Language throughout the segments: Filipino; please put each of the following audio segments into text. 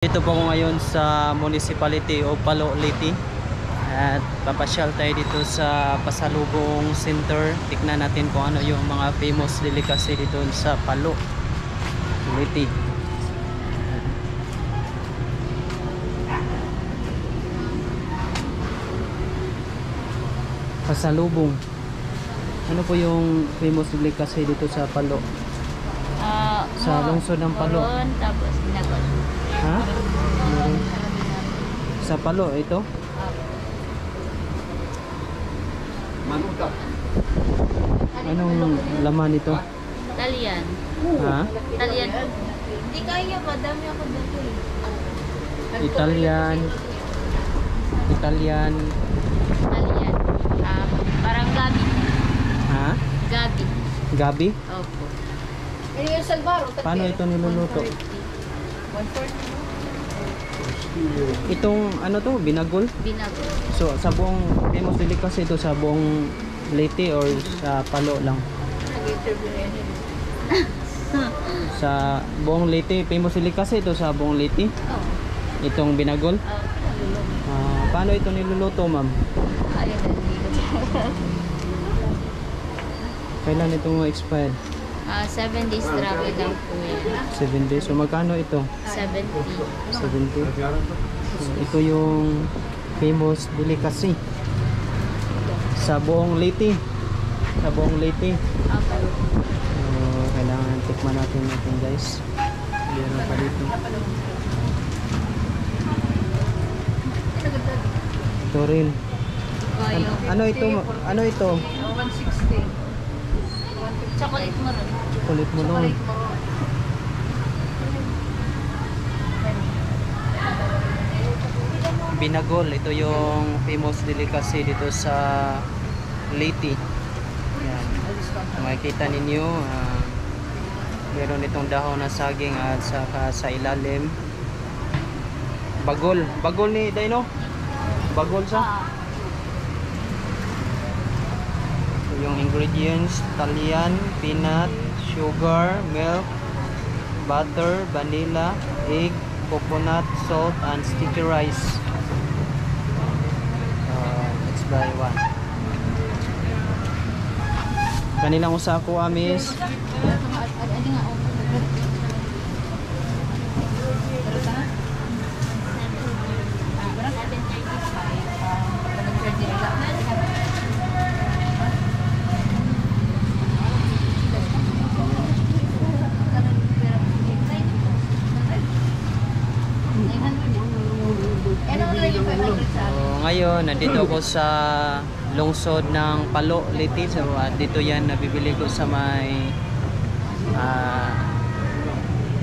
Dito po ako ngayon sa municipality o Palo Leyte at papasyal tayo dito sa Pasalubong Center. Tignan natin kung ano yung mga famous delicacy dito sa Palo Leyte. Pasalubong. Ano po yung famous delicacy dito sa Palo? Sa lungsod ng Palo. Tapos binagol. Ha? Sa Palo ito? Anong laman ito? Italian. Ha? Italian. Hindi kaya ba? Dami ako dito eh. Italian. Italian. Parang gabi. Ha? Gabi. Gabi? Opo. Paano ito niluluto? 140. Itong ano to? Binagol? Binagol. So sa buong famous delicacy ito sa buong Leyte or sa Palo lang? Sa buong Leyte, famous delicacy ito sa buong Leyte? Oh. Itong binagol? Oh. Paano ito niluluto, ma'am? Ayun na. Kailan ito expire? 7 days travel lang po yan. 7 days. So magkano ito? 70. 70. So, ito yung famous delicacy sa buong Leyte. Sa buong Leyte. Opo. Kailangan tikman natin guys. Meron pa dito. Ito rin. Ano ito? Ano ito? 160. Chocolate mo rin. Chocolate mo nun. Binagol. Ito yung famous delicacy dito sa Leyte. Yan. Kung makikita ninyo, meron itong dahon na saging at saka sa ilalim. Bagol. Bagol ni Dino? Bagol sa? Yung ingredients: Italian, peanut, sugar, milk, butter, vanilla, egg, coconut, salt, and sticky rice. Let's buy one. Kanilang usako, amis. Ngayon, nandito ako sa lungsod ng Palo Leyte. So, dito yan nabibili ko sa may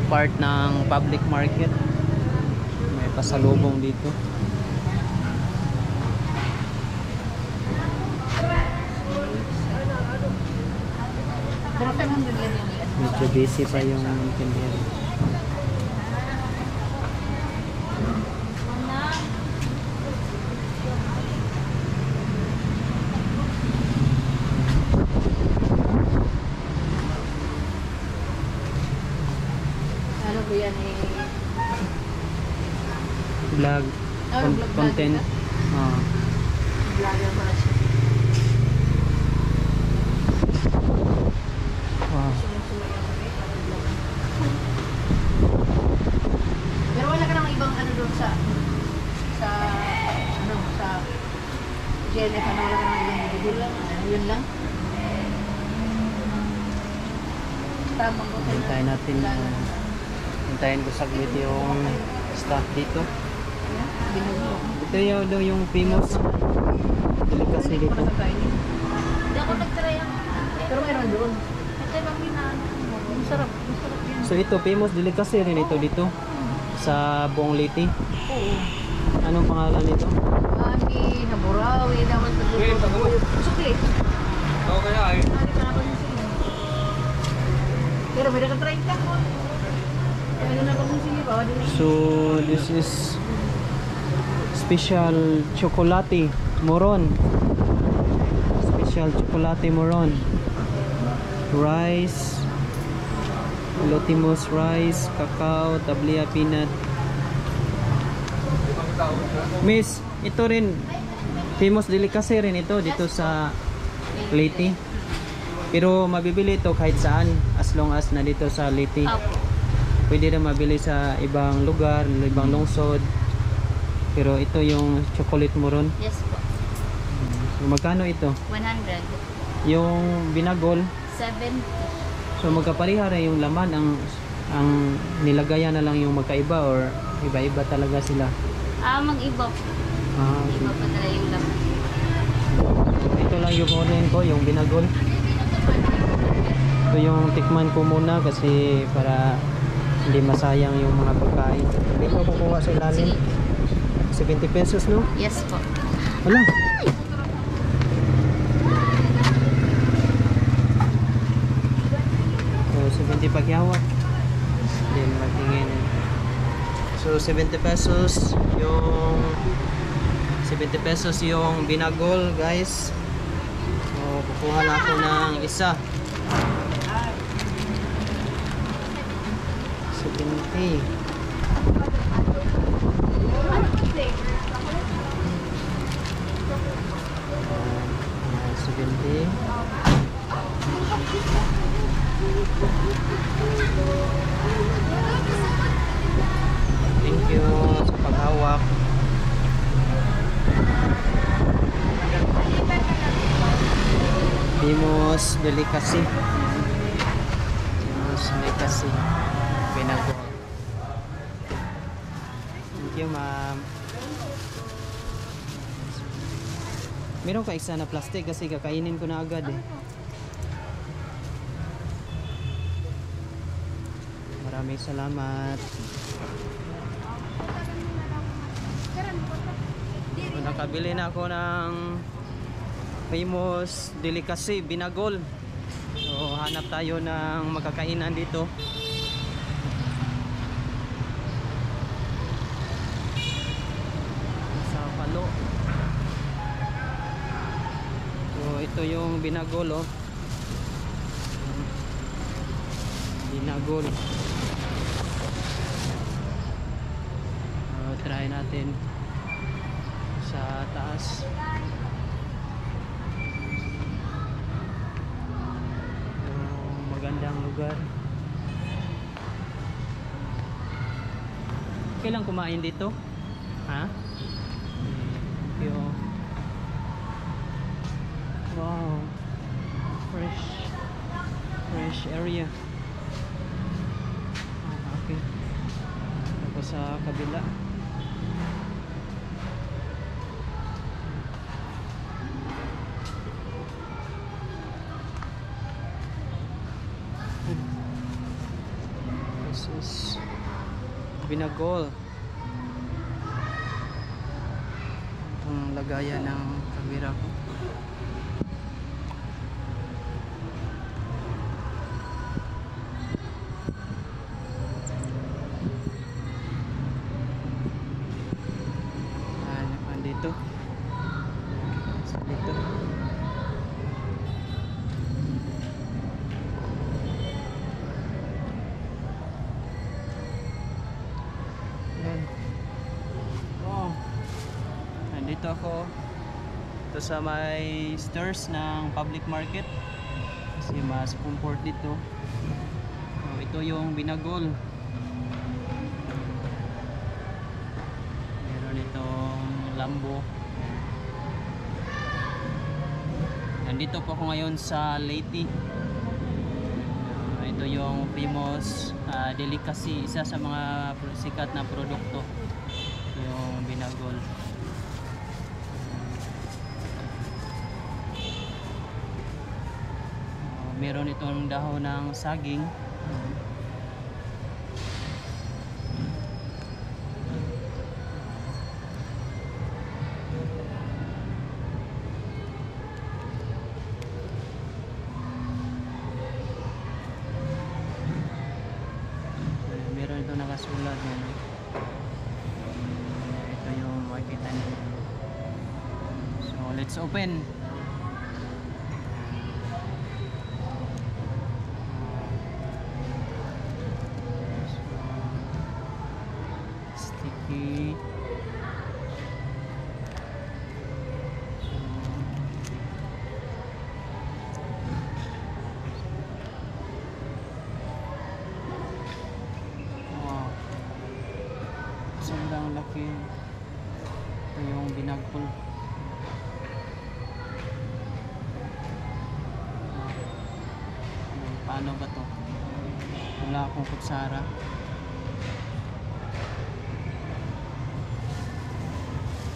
part ng public market. May pasalubong dito. Medyo busy pa yung tindera. Ano po yan eh? Vlog. Content. Vlogger pala siya. Wow. Pero wala ka nang ibang ano doon sa GNF, ano, wala ka nang ibang bibili lang. Yun lang. Tamang ko. Hintayin natin. Hintayin ko saglit yung staff dito. Ito yung famous delicacy dito. Hindi ako nag-try ang... Pero mayroon doon. Ito lang minaano. Masarap. Masarap yun. So ito, famous delicacy rin ito dito sa buong Leyte. Oo. Anong pangalan nito? Ani, naburawi, naman sa buko. Sukli. Oo, kaya ay. Ani pa ako yung sige. Pero may naka-try ka ko. Ano na ako yung sige pa. So this is special chocolate moron. Special chocolate moron. Rice, Lotimos rice, cacao, tablia peanut, Miss, ito rin famous delicacy rin ito dito sa Leyte. Pero mabibili ito kahit saan as long as na dito sa Leyte. Opo. Pwede rin mabili sa ibang lugar, ibang lungsod. Pero ito yung chocolate moron. Yes po. So, magkano ito? 100. Yung binagol. 70. So magkapareha rin yung laman, ang nilagayan na lang yung magkaiba or iba-iba talaga sila. Mag-iba po. Okay. Iba pa talaga yung laman. Ito lang yung kunin ko, yung binagol. Ito yung tikman ko muna kasi para hindi masayang yung mga pagkain. Hindi ko kukuha sa ilalim. 70 pesos, no? Yes po. Wala. So 70 paghawak. Then magtingin. So 70 pesos yung 70 pesos yung binagol, guys. So kukuha na ako ng isa. 70. 70. Thank you sa paghawak. Famous delicacy. Famous delicacy. Binagol. Thank you, ma'am. Meron ka isa na plastic kasi kakainin ko na agad eh. Maraming salamat. So, nakabili na ako ng famous delicacy, binagol. So hanap tayo ng makakainan dito. Sa Palo. So ito yung binagol, oh. Binagol. Try natin sa taas. Magandang lugar. Kailan kumain dito? Ha? Thank you. Wow. Fresh area. Okay. Tapos sa kabila. This is binagol. Itong lagayan ng kamera ko. Dito. Dito. Nandito ako ito sa may stairs ng public market kasi mas comfort dito. Ito yung binagol. Meron itong lambo. Nandito po ako ngayon sa Leyte. Ito yung famous delicacy, isa sa mga sikat na produkto, yung binagol. Meron itong dahon ng saging. Meron itong nakasulat yan. Ito yung makikita niyo. So let's open. Sticky. Sobrang laki. Ito yung binagpol. Paano ba to? Wala akong kutsara.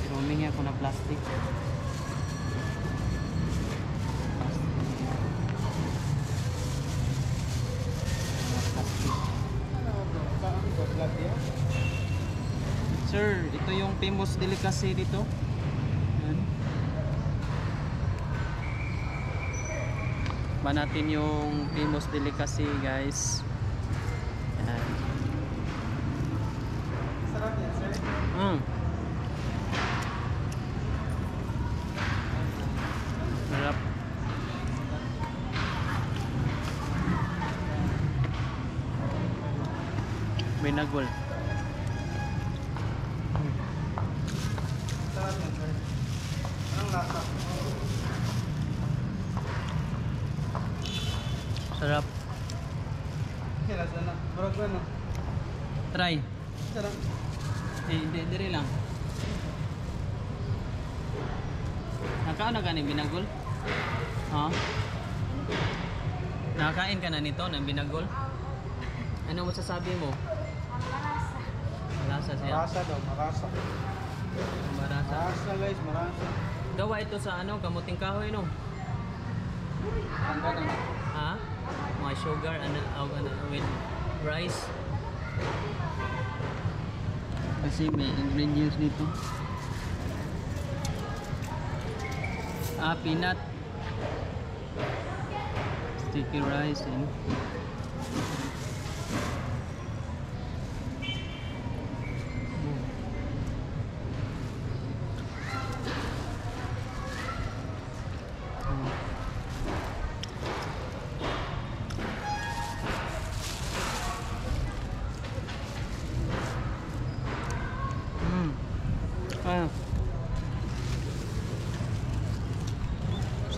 Pero humingi ako na plastic. Sir, ito yung famous delicacy dito. Yan. Ba natin yung famous delicacy, guys. Yan. Sarap yan, sir. Sarap. Binagol. Sarap yan, sir. Anong lasa? Sarap. Kaya lasa na. Barag ba, no? Try. Sarap. Dire lang. Nakaon na ganing binagol? Ha? Nakakain ka na nito ng binagol? Ano masasabi mo? Malasa. Malasa siya. Marasa daw, marasa. Marasa. Marasa, guys, marasa. Gawa ito sa ano, kamuting kahoy no? Ang ganun. Ha? Mga sugar ano, with rice. Kasi may ingredients dito. Peanut. Sticky rice and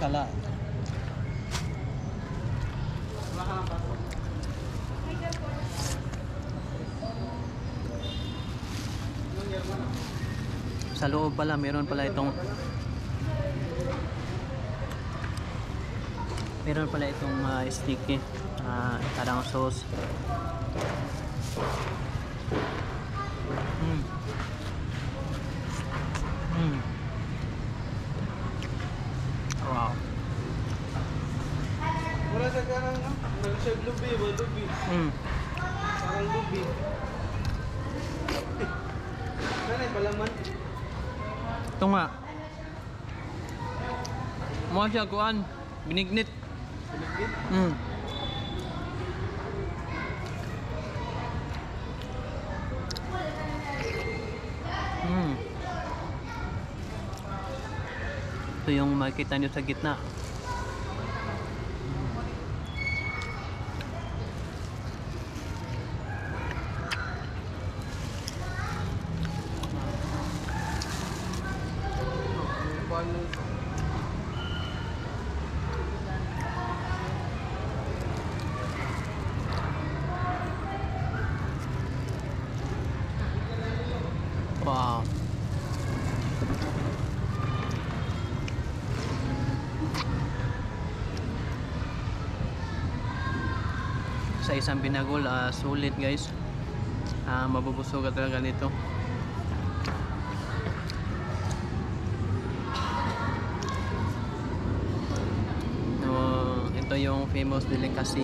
sala. Wala ka ng paso. Yung yerba na. Sa loob pala, meron pala itong sticky karang sauce. Wow. Wala sa karang, no? Nag-serve lubi, ba? Lubi. Parang lubi. Nanay, palaman. Ito nga. Mukha siya kuan, binignit. Pilipit. Ito yung makikita nyo sa gitna. Wow. Sa isang binagol, sulit guys. Mabubusog ka talaga nito. Ito yung famous delicacy.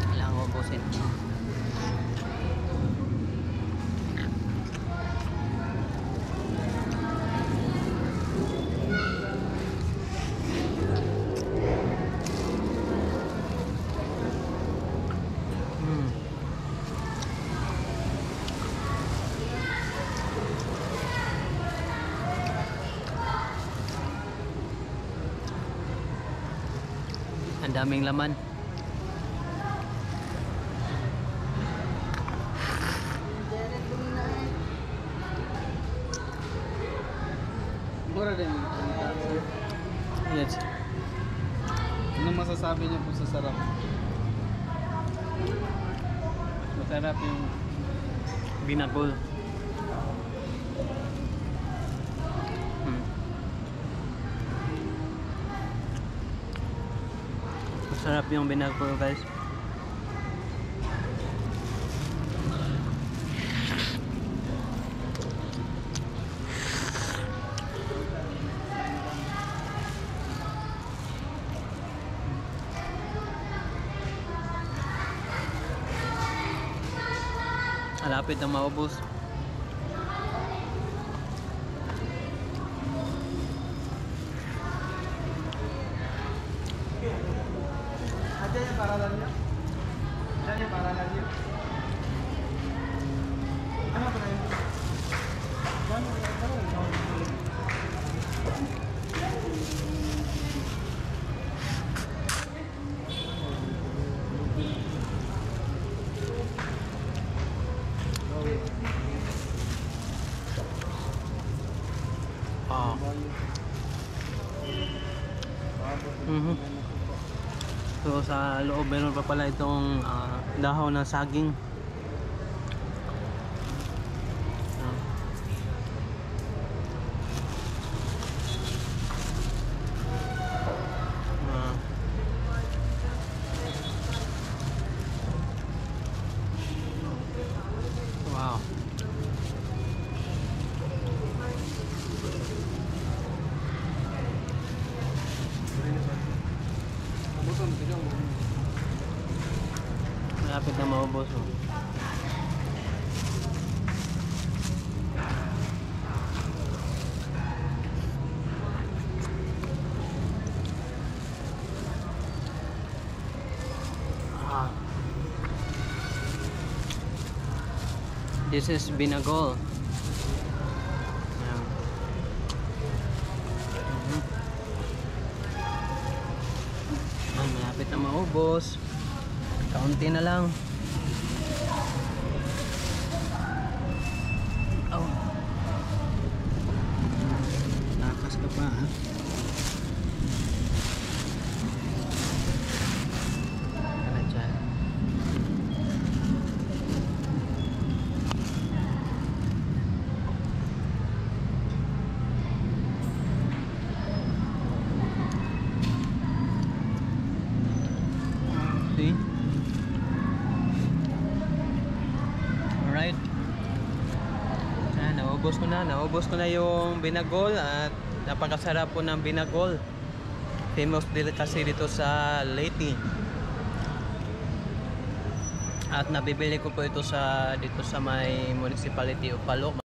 Kailangan ko ubusin. Ang daming laman. Mura din. Yes. Ano masasabi niyo po sa sarap? Sarap yung binagol. Masarap yung binagol, guys. Malapit na maubos. Ada yang paralelnya? Ada yang paralelnya? Ano pa rin? Ah. So sa loob meron pa pala itong dahon ng saging. Wow. Malapit na maubos. This is binagol. Malapit na maubos. Kaunti na lang. Oh. Takas ka pa, ha? Ano dyan? See? Alright. Naubos ko na yung binagol at napakasarap po ng binagol. Famous delicacy dito sa Leyte. At nabibili ko po ito dito sa may municipality of Palo.